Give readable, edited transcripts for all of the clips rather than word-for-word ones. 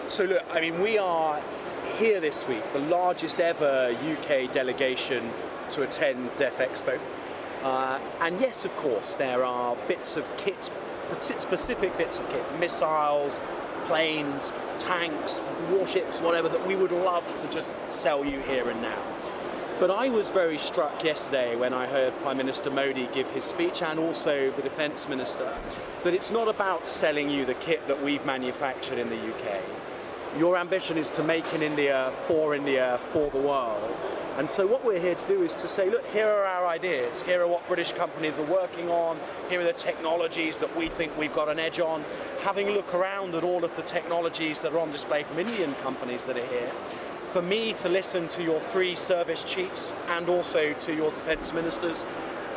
So look, I mean, we are here this week, the largest ever UK delegation to attend Def Expo. And yes, of course, there are bits of kit, specific bits of kit, missiles, planes, tanks, warships, whatever, that we would love to just sell you here and now. But I was very struck yesterday when I heard Prime Minister Modi give his speech, and also the Defence Minister, that it's not about selling you the kit that we've manufactured in the UK. Your ambition is to make in India, for the world. And so what we're here to do is to say, look, here are our ideas, here are what British companies are working on, here are the technologies that we think we've got an edge on. Having a look around at all of the technologies that are on display from Indian companies that are here, for me to listen to your 3 service chiefs and also to your defence ministers,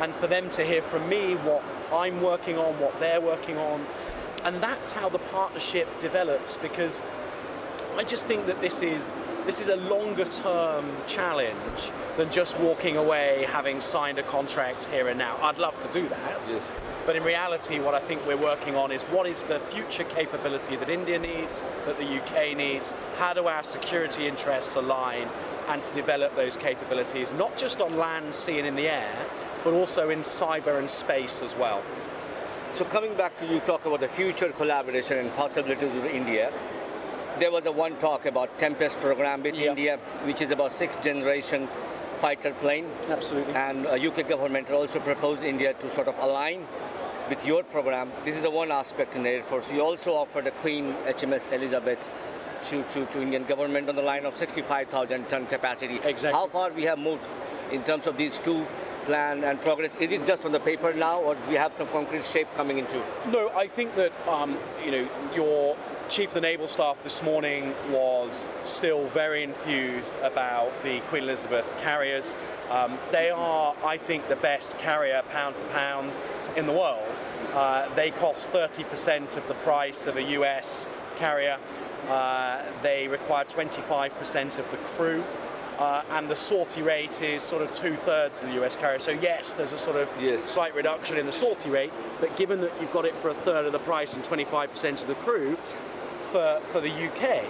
and for them to hear from me what I'm working on, what they're working on. And that's how the partnership develops, because I just think that this is a longer term challenge than just walking away having signed a contract here and now. I'd love to do that. Yes. But in reality, what I think we're working on is what is the future capability that India needs, that the UK needs, how do our security interests align, and to develop those capabilities, not just on land, sea and in the air, but also in cyber and space as well. So coming back to you talk about the future collaboration and possibilities with India, there was one talk about Tempest program with India, which is about 6th generation fighter plane. Absolutely. And UK government also proposed India to sort of align with your program. This is one aspect in the Air Force. You also offered a Queen HMS Elizabeth to Indian government on the line of 65,000 ton capacity. Exactly. How far we have moved in terms of these two plan and progress? Is it just on the paper now, or do we have some concrete shape coming into? No, I think that your Chief of the Naval Staff this morning was still very enthused about the Queen Elizabeth carriers. They are, I think, the best carrier pound for pound in the world. They cost 30% of the price of a US carrier. They require 25% of the crew. And the sortie rate is sort of 2/3 of the US carrier. So yes, there's a sort of slight reduction in the sortie rate, but given that you've got it for 1/3 of the price and 25% of the crew, for the UK,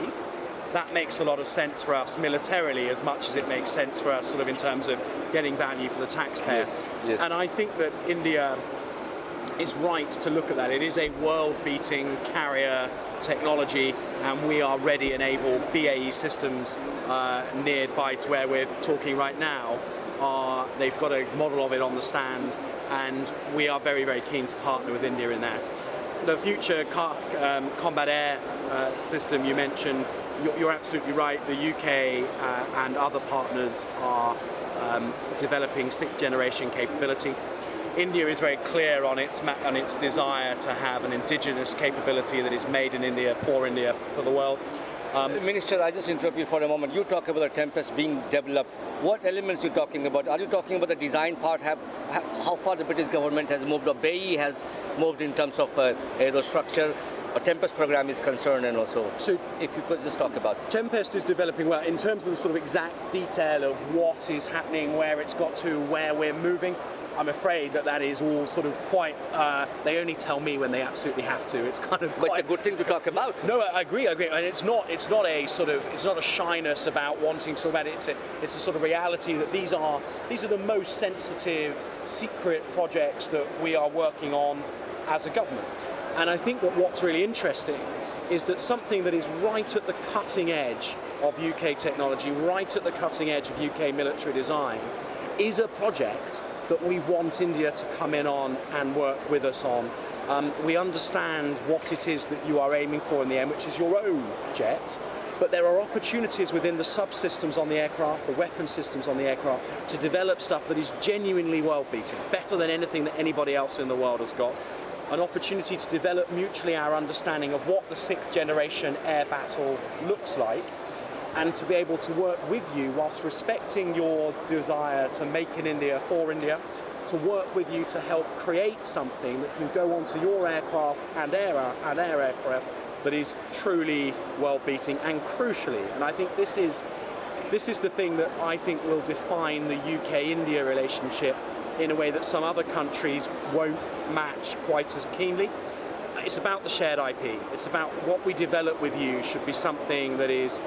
that makes a lot of sense for us militarily, as much as it makes sense for us sort of in terms of getting value for the taxpayer. Yes. And I think that India is right to look at that. It is a world-beating carrier technology, and we are ready and able. BAE Systems, nearby to where we're talking right now, they've got a model of it on the stand, and we are very, very keen to partner with India in that. The future combat air system you mentioned, you're absolutely right. The UK and other partners are developing 6th generation capability. India is very clear on its desire to have an indigenous capability that is made in India, for the world. Minister, I just interrupt you for a moment. You talk about the Tempest being developed. What elements are you talking about? Are you talking about the design part? How far the British government has moved, or BAE has moved in terms of aerostructure? A Tempest program is concerned, and also, so if you could just talk about Tempest is developing well in terms of the sort of exact detail of what is happening, where it's got to, where we're moving. I'm afraid that is all sort of quite. They only tell me when they absolutely have to. It's kind of. But it's a good thing to talk about. No, I agree, and it's not a shyness about wanting to talk about it. It's a sort of reality that these are the most sensitive, secret projects that we are working on as a government. And I think that what's really interesting is that something that is right at the cutting edge of UK technology, right at the cutting edge of UK military design, is a project that we want India to come in on and work with us on. We understand what it is that you are aiming for in the end, which is your own jet, but there are opportunities within the subsystems on the aircraft, the weapon systems on the aircraft, to develop stuff that is genuinely world-beating, better than anything that anybody else in the world has got. An opportunity to develop mutually our understanding of what the 6th generation air battle looks like, and to be able to work with you whilst respecting your desire to make in India, for India, to work with you to help create something that can go onto your aircraft and air aircraft that is truly world-beating and crucially. And I think this is the thing that I think will define the UK-India relationship in a way that some other countries won't match quite as keenly. it's about the shared IP. It's about what we develop with you should be something that is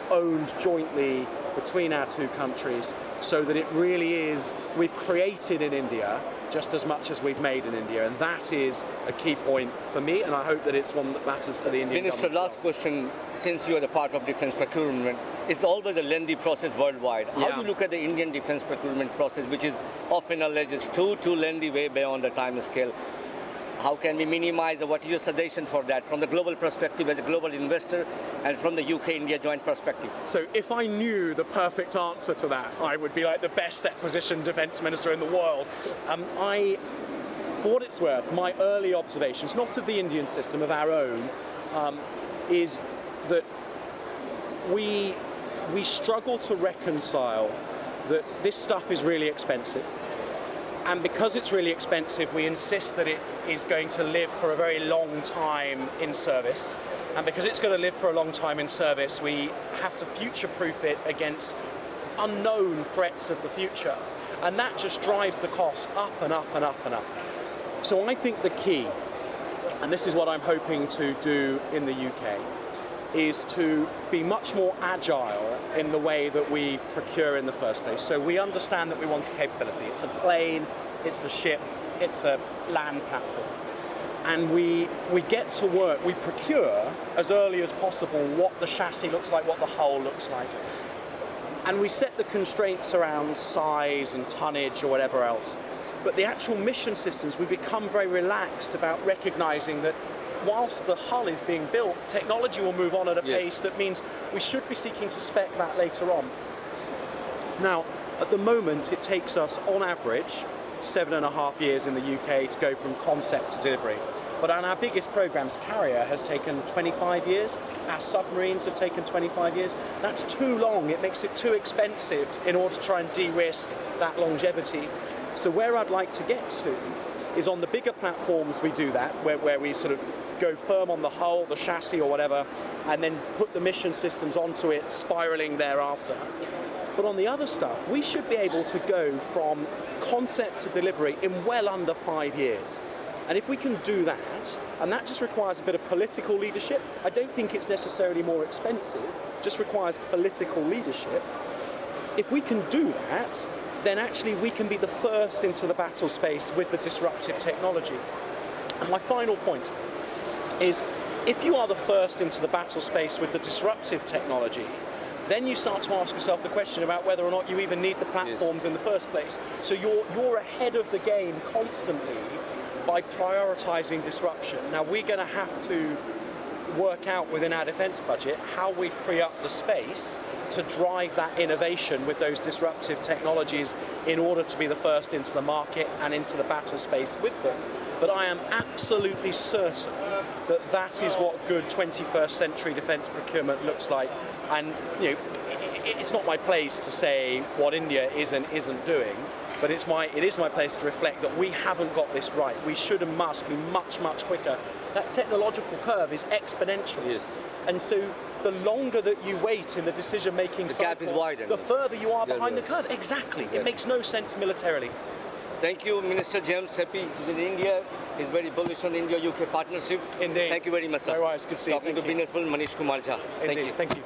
owned jointly between our two countries, so that it really is, we've created in India just as much as we've made in India, and that is a key point for me, and I hope that it's one that matters to the Indian Minister, government. last question, since you are a part of defense procurement, it's always a lengthy process worldwide. How do you look at the Indian defense procurement process, which is often alleged is too lengthy, way beyond the time scale? How can we minimize, or what is your suggestion for that from the global perspective as a global investor and from the UK-India joint perspective? So if I knew the perfect answer to that, I would be like the best acquisition defence minister in the world. For what it's worth, my early observations, not of the Indian system, of our own, is that we struggle to reconcile that this stuff is really expensive. And because it's really expensive, we insist that it is going to live for a very long time in service. And because it's going to live for a long time in service, we have to future-proof it against unknown threats of the future. And that just drives the cost up and up and up and up. So I think the key, and this is what I'm hoping to do in the UK, is to be much more agile in the way that we procure in the first place. So we understand that we want a capability. It's a plane, it's a ship, it's a land platform. And we get to work, we procure as early as possible what the chassis looks like, what the hull looks like. And we set the constraints around size and tonnage or whatever else. But the actual mission systems, we become very relaxed about recognizing that whilst the hull is being built, technology will move on at a pace that means we should be seeking to spec that later on. Now, at the moment, it takes us, on average, 7.5 years in the UK to go from concept to delivery. But on our biggest programs, Carrier has taken 25 years. Our submarines have taken 25 years. That's too long. It makes it too expensive in order to try and de-risk that longevity. So where I'd like to get to is on the bigger platforms we do that, where we sort of go firm on the hull, the chassis or whatever, and then put the mission systems onto it, spiraling thereafter. But on the other stuff, we should be able to go from concept to delivery in well under 5 years. And if we can do that, and that just requires a bit of political leadership, I don't think it's necessarily more expensive, just requires political leadership. If we can do that, then actually we can be the first into the battle space with the disruptive technology. And my final point is, if you are the first into the battle space with the disruptive technology, then you start to ask yourself the question about whether or not you even need the platforms in the first place. So you're ahead of the game constantly by prioritizing disruption. Now we're going to have to work out within our defense budget how we free up the space to drive that innovation with those disruptive technologies in order to be the first into the market and into the battle space with them. But I am absolutely certain that that is what good 21st century defense procurement looks like. And it's not my place to say what India is and isn't doing, but it is my place to reflect that we haven't got this right. We should and must be much, much quicker. That technological curve is exponential. Yes. And so the longer that you wait in the decision-making cycle, gap is widened. the further you are behind the curve. Exactly. It makes no sense militarily. Thank you, Minister James Heappey. He's in India. He's very bullish on India-UK partnership. Indeed. Thank you very much, sir. Otherwise, good to see you. Talking to Businessworld, Manish Kumar. Thank you. Thank you.